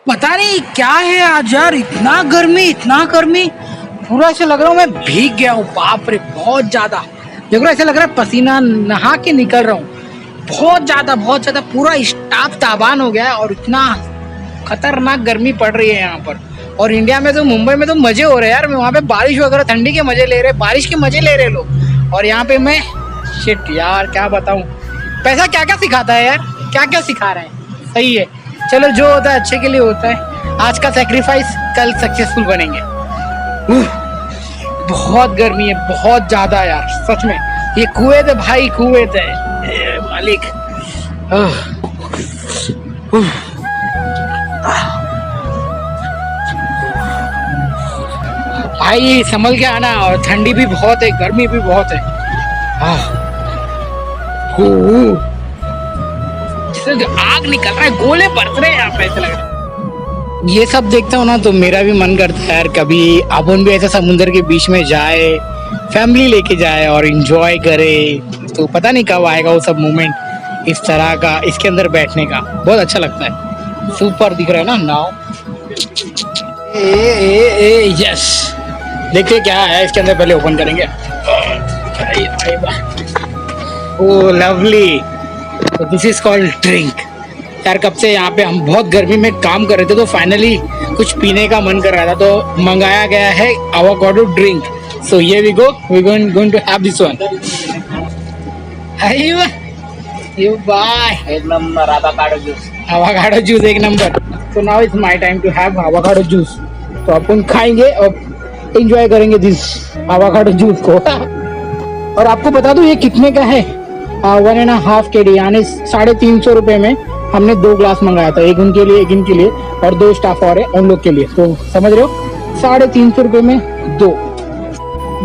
पता नहीं क्या है आज यार, इतना गर्मी, पूरा ऐसे लग रहा हूँ मैं भीग गया हूँ। बाप रे, बहुत ज्यादा देख रहा, ऐसे लग रहा है पसीना नहा के निकल रहा हूँ। बहुत ज्यादा पूरा स्टाफ ताबान हो गया है और इतना खतरनाक गर्मी पड़ रही है यहाँ पर। और इंडिया में तो, मुंबई में तो मजे हो रहे हैं यार, वहाँ पे बारिश वगैरह, ठंडी के मजे ले रहे, बारिश के मजे ले रहे लोग। और यहाँ पे मैं शिट यार, क्या बताऊँ, पैसा क्या क्या सिखाता है यार, क्या क्या सिखा रहा है। सही है, चलो जो होता है अच्छे के लिए होता है। आज का सेक्रीफाइस कल सक्सेसफुल बनेंगे। बहुत गर्मी है, बहुत ज्यादा यार, सच में। ये कुवैत है भाई, कुवैत है मालिक। भाई संभल के आना, और ठंडी भी बहुत है, गर्मी भी बहुत है। जिससे आग निकल रहा है, गोले बरस रहे हैं यहाँ पे, ऐसा लग रहा है। ये सब देखता हूँ ना तो मेरा भी मन करता है यार, कभी अपन भी ऐसा समुद्र के बीच में जाए, फैमिली लेके जाए और एंजॉय करे। तो पता नहीं कब आएगा वो सब मोमेंट, इस तरह का, इसके अंदर बैठने का बहुत अच्छा लगता है। सुपर दिख रहा है ना नाव। यस, देखते क्या है इसके अंदर, पहले ओपन करेंगे। Oh lovely, this is cold drink. यार कब से यहाँ पे हम बहुत गर्मी में काम कर रहे थे, तो फाइनली कुछ पीने का मन कर रहा था, तो मंगाया गया है avocado drink. So here we go, we going to have this one. You buy, एक number avocado juice. Avocado juice एक number. So now it's my time to have avocado juice. तो अपन खाएंगे और एंजॉय करेंगे दिस एवोकाडो जूस को। और आपको बता दूं ये कितने का है, 1.5 kg, यानी 350 रुपए में हमने 2 ग्लास मंगाया था, एक उनके लिए, एक इनके लिए, और 2 स्टाफ और है उन लोग के लिए। तो समझ रहे हो, 350 रुपए में 2।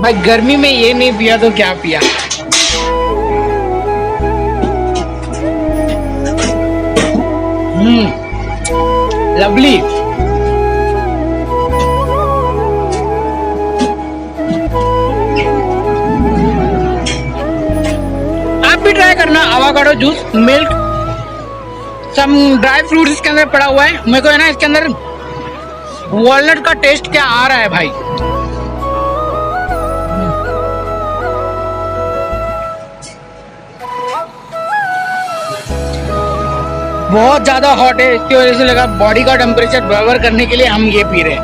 भाई गर्मी में ये नहीं पिया तो क्या पिया। लवली। आप भी ट्राई करना avocado juice, milk, some dry fruits इसके अंदर पड़ा हुआ है। मेरे को है ना इसके अंदर वॉलनट का टेस्ट क्या आ रहा है भाई। बहुत ज्यादा हॉट है, इसकी वजह से लगा बॉडी का टेम्परेचर बराबर करने के लिए हम ये पी रहे हैं,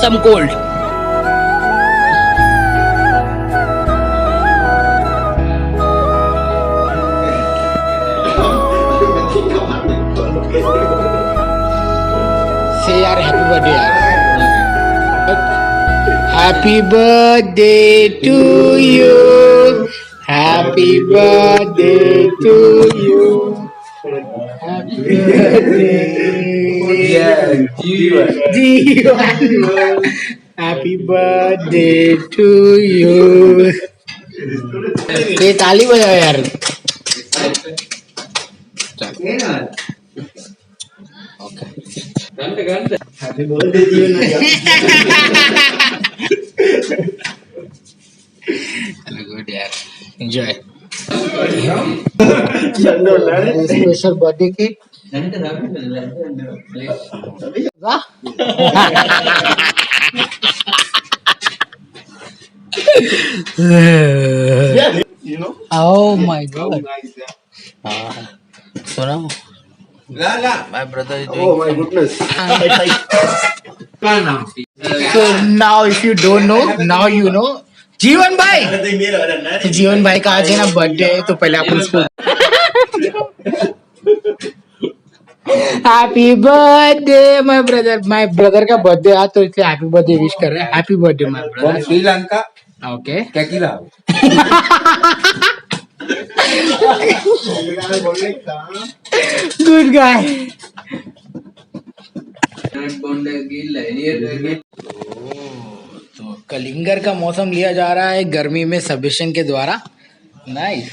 सम कोल्ड। से यार हैप्पी बर्थडे यार, happy birthday to you, happy birthday to you, happy happy birthday to you. ये ताली बजाओ यार। हैप्पी बर्थडे गुड यार, enjoy. Special birthday cake. Oh my God. So now my brother is doing. Oh my goodness. So now if you don't know, now you know. जीवन भाई, तो जीवन भाई का आज है ना बर्थडे है, तो पहले अपन उसको हैप्पी बर्थडे माय ब्रदर का बर्थडे आज, तो इसलिए हैप्पी बर्थडे विश कर रहे हैं। Happy birthday my brother. Sri Lanka. Okay, tequila. Good guy. तो कलिंगर का मौसम लिया जा रहा है गर्मी में सब्वेशन के द्वारा। नाइस।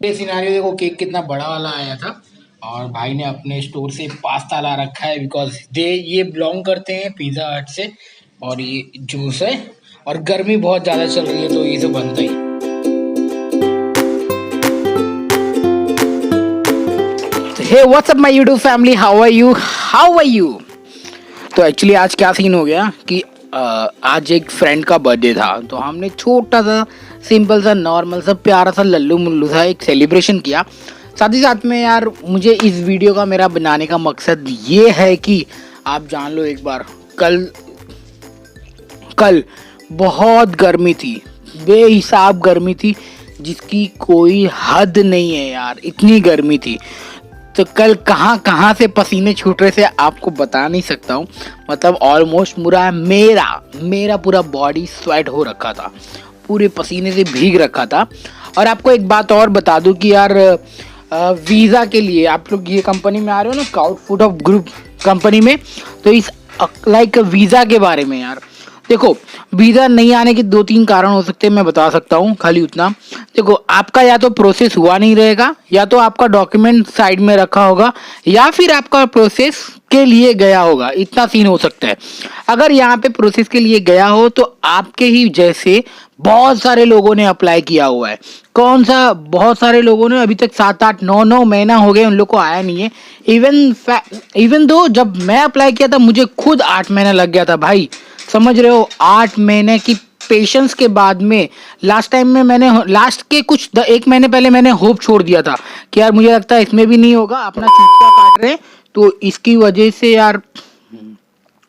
ये सिनारियो देखो, केक कितना बड़ा वाला आया था, और भाई ने अपने स्टोर से पास्ता ला रखा है, बिकॉज ये बिलोंग करते हैं पिज्जा हट से। और ये जूस है, और गर्मी बहुत ज़्यादा चल रही है, तो ये तो बनता ही। तो hey what's up my YouTube family, how are you. तो एक्चुअली आज क्या सीन हो गया कि आज एक फ्रेंड का बर्थडे था, तो हमने छोटा सा सिंपल सा नॉर्मल सा प्यारा सा लल्लू मुल्लू सा एक सेलिब्रेशन किया। साथ ही साथ में यार मुझे इस वीडियो का मेरा बनाने का मकसद ये है कि आप जान लो एक बार, कल बहुत गर्मी थी, बेहिसाब गर्मी थी जिसकी कोई हद नहीं है यार, इतनी गर्मी थी। तो कल कहाँ से पसीने छूट रहे थे आपको बता नहीं सकता हूँ। मतलब ऑलमोस्ट मेरा पूरा बॉडी स्वेट हो रखा था, पूरे पसीने से भीग रखा था। और आपको एक बात और बता दूं कि यार वीज़ा के लिए आप लोग ये कंपनी में आ रहे हो ना, scout food of group company में, तो इस लाइक वीज़ा के बारे में यार देखो, वीज़ा नहीं आने के 2-3 कारण हो सकते हैं, मैं बता सकता हूँ। खाली उतना देखो, आपका या तो प्रोसेस हुआ नहीं रहेगा, या तो आपका डॉक्यूमेंट साइड में रखा होगा, या फिर आपका प्रोसेस के लिए गया होगा। इतना सीन हो सकता है। अगर यहाँ पे प्रोसेस के लिए गया हो तो आपके ही जैसे बहुत सारे लोगों ने अप्लाई किया हुआ है। कौन सा बहुत सारे लोगों ने, अभी तक 7-8 9 महीना हो गए उन लोग को आया नहीं है। इवन दो जब मैं अप्लाई किया था मुझे खुद 8 महीना लग गया था भाई, समझ रहे हो। 8 महीने की पेशेंस के बाद में लास्ट टाइम में मैंने लास्ट के कुछ 1 महीने पहले मैंने होप छोड़ दिया था कि यार मुझे लगता है इसमें भी नहीं होगा, अपना चूतिया काट रहे। तो इसकी वजह से यार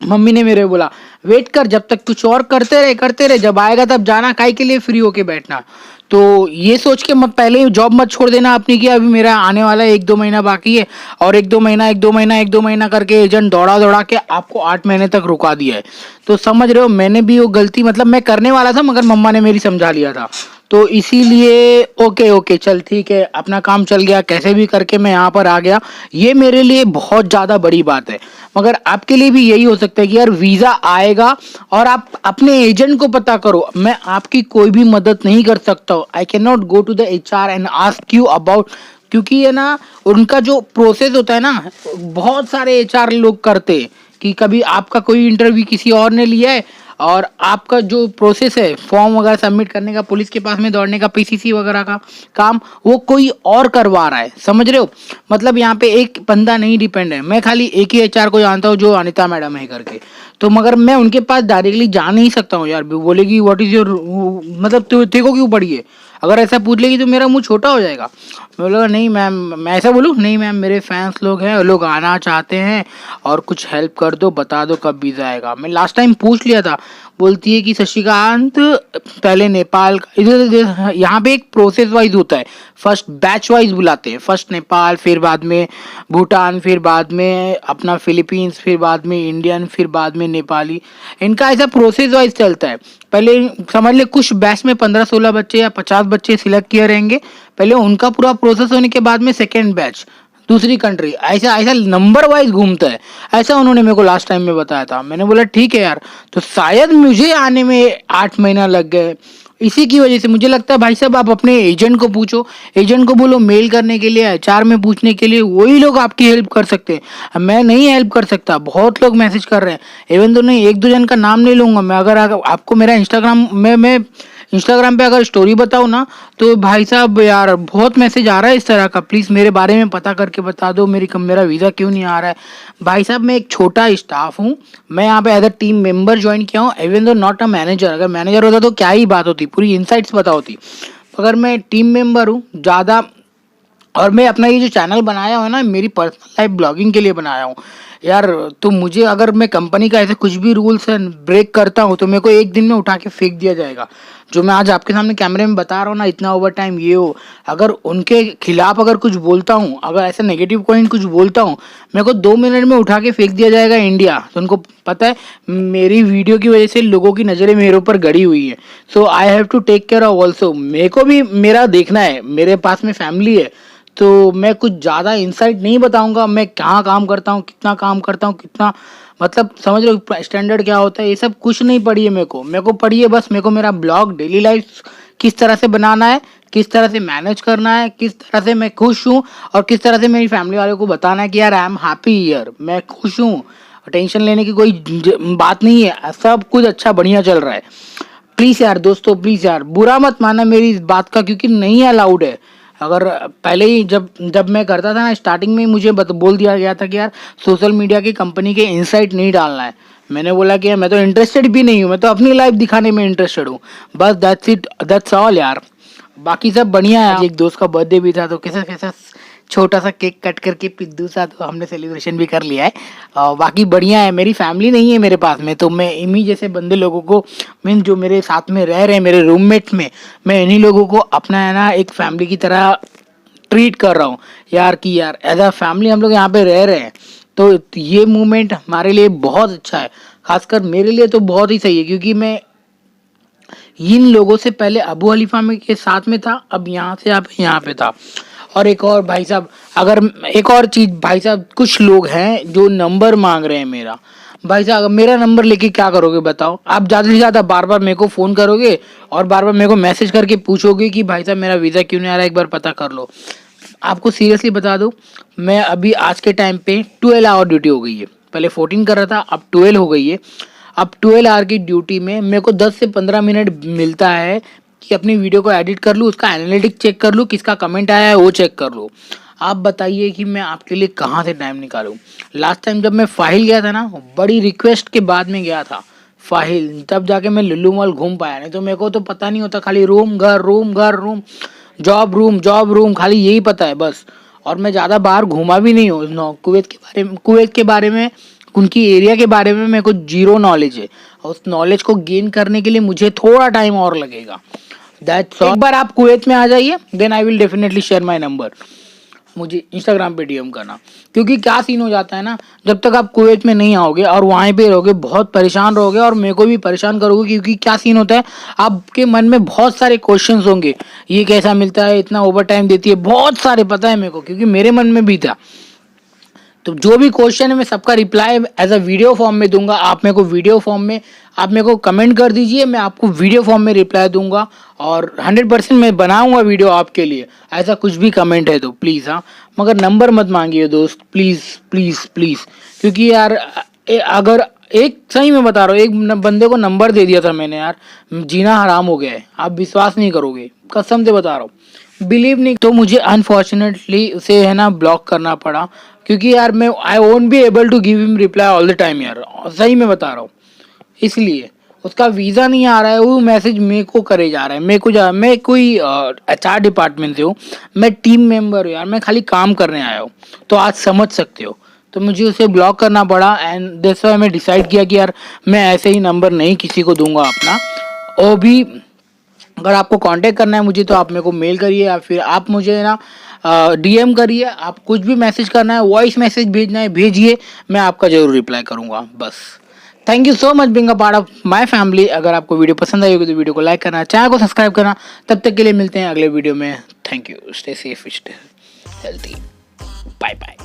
मम्मी ने मेरे बोला वेट कर, जब तक कुछ और करते रहे, जब आएगा तब जाना, काहे के लिए फ्री होके बैठना। तो ये सोच के मत पहले ही जॉब मत छोड़ देना अपनी कि अभी मेरा आने वाला 1-2 महीना बाकी है, और 1-2 महीना करके एजेंट दौड़ा के आपको 8 महीने तक रुका दिया है। तो समझ रहे हो, मैंने भी वो गलती, मतलब मैं करने वाला था मगर मम्मा ने मेरी समझा लिया था। तो इसीलिए ओके चल ठीक है, अपना काम चल गया, कैसे भी करके मैं यहाँ पर आ गया। ये मेरे लिए बहुत ज़्यादा बड़ी बात है। मगर आपके लिए भी यही हो सकता है कि यार वीज़ा आएगा और आप अपने एजेंट को पता करो। मैं आपकी कोई भी मदद नहीं कर सकता हूँ। I can not go to the HR and ask you about, क्योंकि ये ना उनका जो प्रोसेस होता है ना, बहुत सारे HR लोग करते हैं कि कभी आपका कोई इंटरव्यू किसी और ने लिया है और आपका जो प्रोसेस है फॉर्म वगैरह सबमिट करने का, पुलिस के पास में दौड़ने का, PCC वगैरह का काम वो कोई और करवा रहा है, समझ रहे हो। मतलब यहाँ पे एक बंदा नहीं डिपेंड है। मैं खाली एक ही HR को जानता हूँ जो अनिता मैडम है करके। तो मगर मैं उनके पास डायरेक्टली जा नहीं सकता हूँ यार। बोलेगी व्हाट इज योर, मतलब तेरे को क्यों पड़ी है, अगर ऐसा पूछ लेगी तो मेरा मुंह छोटा हो जाएगा। मैं बोला नहीं मैम, मैं ऐसा बोलूँ नहीं मैम, मेरे फैंस लोग हैं, लोग आना चाहते हैं और कुछ हेल्प कर दो, बता दो कब वीज़ा आएगा। मैं लास्ट टाइम पूछ लिया था, बोलती है कि शशिकांत पहले नेपाल, इधर यहाँ पे एक प्रोसेस वाइज होता है, फर्स्ट बैच वाइज बुलाते हैं। फर्स्ट नेपाल, फिर बाद में भूटान, फिर बाद में अपना फिलीपींस, फिर बाद में इंडियन, फिर बाद में नेपाली। इनका ऐसा प्रोसेस वाइज चलता है। पहले समझ ले कुछ बैच में 15-16 बच्चे या 50 बच्चे सिलेक्ट किए रहेंगे, पहले उनका पूरा प्रोसेस होने के बाद में सेकेंड बैच दूसरी कंट्री, ऐसा नंबर वाइज घूमता है। ऐसा उन्होंने मेरे को लास्ट टाइम में बताया था। मैंने बोला ठीक है यार। तो शायद मुझे आने में 8 महीना लग गए। इसी की वजह से मुझे लगता है भाई साहब आप अपने एजेंट को पूछो, एजेंट को बोलो मेल करने के लिए, HR में पूछने के लिए, वही लोग आपकी हेल्प कर सकते हैं। मैं नहीं हेल्प कर सकता। बहुत लोग मैसेज कर रहे हैं, इवन तो नहीं, 1-2 जन का नाम नहीं लूंगा मैं। अगर आपको मेरा इंस्टाग्राम पे अगर स्टोरी बताऊँ ना, तो भाई साहब यार बहुत मैसेज आ रहा है इस तरह का, प्लीज़ मेरे बारे में पता करके बता दो मेरा वीज़ा क्यों नहीं आ रहा है। भाई साहब मैं एक छोटा स्टाफ हूँ, मैं यहाँ पे as a team member join किया हूँ, even though not a manager. अगर मैनेजर होता तो क्या ही बात होती, पूरी इनसाइट्स पता होती। अगर मैं टीम मेंबर हूँ ज़्यादा, और मैं अपना ये जो चैनल बनाया हुआ है ना, मेरी पर्सनल लाइफ ब्लॉगिंग के लिए बनाया हूँ यार। तो मुझे अगर मैं कंपनी का ऐसे कुछ भी रूल्स ब्रेक करता हूँ तो मेरे को एक दिन में उठा के फेंक दिया जाएगा। जो मैं आज आपके सामने कैमरे में बता रहा हूँ ना, इतना ओवर टाइम ये हो, अगर उनके खिलाफ अगर कुछ बोलता हूँ, अगर ऐसा नेगेटिव पॉइंट कुछ बोलता हूँ, मेरे को 2 मिनट में उठा के फेंक दिया जाएगा इंडिया। तो उनको पता है मेरी वीडियो की वजह से लोगों की नज़रें मेरे ऊपर गड़ी हुई है। So I have to take care of also. मेरे को भी मेरा देखना है, मेरे पास में फैमिली है। तो मैं कुछ ज़्यादा इंसाइट नहीं बताऊंगा, मैं कहाँ काम करता हूँ, कितना काम करता हूँ, कितना, मतलब समझ रहे हो स्टैंडर्ड क्या होता है, ये सब कुछ नहीं पड़ी है मेरे को पड़ी है बस मेरे को मेरा ब्लॉग डेली लाइफ किस तरह से बनाना है, किस तरह से मैनेज करना है, किस तरह से मैं खुश हूँ, और किस तरह से मेरी फैमिली वालों को बताना है कि यार आई एम हैप्पी हियर, मैं खुश हूँ। टेंशन लेने की कोई बात नहीं है, सब कुछ अच्छा बढ़िया चल रहा है। प्लीज़ यार दोस्तों, प्लीज़ यार बुरा मत माना मेरी इस बात का, क्योंकि नहीं अलाउड है। अगर पहले ही जब मैं करता था ना, स्टार्टिंग में ही मुझे बोल दिया गया था कि यार सोशल मीडिया की कंपनी के इनसाइट नहीं डालना है। मैंने बोला कि मैं तो इंटरेस्टेड भी नहीं हूँ, मैं तो अपनी लाइफ दिखाने में इंटरेस्टेड हूँ, बस दैट्स इट, दैट्स ऑल यार। बाकी सब बढ़िया है। एक दोस्त का बर्थडे भी था, तो कैसा कैसा छोटा सा केक कट करके पिद्दू सा तो हमने सेलिब्रेशन भी कर लिया है। बाकी बढ़िया है। मेरी फैमिली नहीं है मेरे पास में, तो मैं इन्हीं जैसे बंदे लोगों को, मीन जो मेरे साथ में रह रहे हैं मेरे रूममेट में, मैं इन्हीं लोगों को अपना है ना एक फैमिली की तरह ट्रीट कर रहा हूँ यार, कि यार एज अ फैमिली हम लोग यहाँ पे रह रहे हैं। तो ये मूवमेंट हमारे लिए बहुत अच्छा है, खासकर मेरे लिए तो बहुत ही सही है, क्योंकि मैं इन लोगों से पहले अबू हलीफा में के साथ में था, अब यहाँ से आप यहाँ पे था। और एक और भाई साहब, अगर एक और चीज भाई साहब, कुछ लोग हैं जो नंबर मांग रहे हैं मेरा। भाई साहब मेरा नंबर लेके क्या करोगे बताओ? आप ज़्यादा से ज़्यादा बार बार मेरे को फ़ोन करोगे और बार बार मेरे को मैसेज करके पूछोगे कि भाई साहब मेरा वीज़ा क्यों नहीं आ रहा है, एक बार पता कर लो। आपको सीरियसली बता दूं, मैं अभी आज के टाइम पे 12 आवर ड्यूटी हो गई है। पहले 14 कर रहा था, अब 12 हो गई है। अब 12 आवर की ड्यूटी में मेरे को 10 से 15 मिनट मिलता है कि अपनी वीडियो को एडिट कर लूँ, उसका एनालिटिक चेक कर लूँ, किसका कमेंट आया है वो चेक कर लूँ। आप बताइए कि मैं आपके लिए कहाँ से टाइम निकालूँ? लास्ट टाइम जब मैं फाहिल गया था ना, बड़ी रिक्वेस्ट के बाद में गया था फाहिल, तब जाके मैं लुल्लू मॉल घूम पाया, नहीं तो मेरे को तो पता नहीं होता, खाली रूम घर रूम घर रूम, जॉब रूम, खाली यही पता है बस। और मैं ज़्यादा बाहर घूमा भी नहीं हूँ। कुवैत के बारे में, उनकी एरिया के बारे में मेरे को जीरो नॉलेज है, और उस नॉलेज को गेन करने के लिए मुझे थोड़ा टाइम और लगेगा। That's all. एक बार आप कुवैत में आ जाइए, then I will definitely share my number. मुझे इंस्टाग्राम पे डीएम करना, क्योंकि क्या सीन हो जाता है ना, जब तक आप कुवैत में नहीं आओगे और वहीं पे रहोगे बहुत परेशान रहोगे, और मेरे को भी परेशान करोगे, क्योंकि क्या सीन होता है, आपके मन में बहुत सारे क्वेश्चंस होंगे, ये कैसा मिलता है, इतना ओवर टाइम देती है, बहुत सारे पता है मेरे को, क्योंकि मेरे मन में भी था। तो जो भी क्वेश्चन है मैं सबका reply as a video form में दूंगा। आप मेरे को वीडियो फॉर्म में, आप मेरे को कमेंट कर दीजिए, मैं आपको वीडियो फॉर्म में रिप्लाई दूंगा, और 100% मैं बनाऊंगा वीडियो आपके लिए। ऐसा कुछ भी कमेंट है तो प्लीज़, हाँ, मगर नंबर मत मांगिए दोस्त, प्लीज़ प्लीज़ प्लीज़, क्योंकि यार अगर एक, सही में बता रहा हूँ, एक बंदे को नंबर दे दिया था मैंने यार, जीना हराम हो गया है। आप विश्वास नहीं करोगे, कसम से बता रहा हूँ, बिलीव नहीं। तो मुझे अनफॉर्चुनेटली उसे है ना ब्लॉक करना पड़ा, क्योंकि यार मैं I won't be able to give him reply all the time यार, सही में बता रहा हूँ। इसलिए उसका वीज़ा नहीं आ रहा है, वो मैसेज मेरे को करे जा रहा है, मैं कोई HR डिपार्टमेंट से हूँ, मैं टीम मेंबर हूँ यार, मैं खाली काम करने आया हूँ, तो आज समझ सकते हो। तो मुझे उसे ब्लॉक करना पड़ा, एंड दैट्स व्हाई मैं डिसाइड किया कि यार मैं ऐसे ही नंबर नहीं किसी को दूंगा अपना। और भी अगर आपको कांटेक्ट करना है मुझे, तो आप मेरे को मेल करिए, या फिर आप मुझे ना DM करिए। आप कुछ भी मैसेज करना है, वॉइस मैसेज भेजना है, भेजिए, मैं आपका जरूर रिप्लाई करूंगा बस। Thank you so much being a part of my family. अगर आपको वीडियो पसंद आई होगी तो वीडियो को लाइक करना, चैनल को सब्सक्राइब करना। तब तक के लिए मिलते हैं अगले वीडियो में। Thank you, stay safe, stay healthy, bye bye.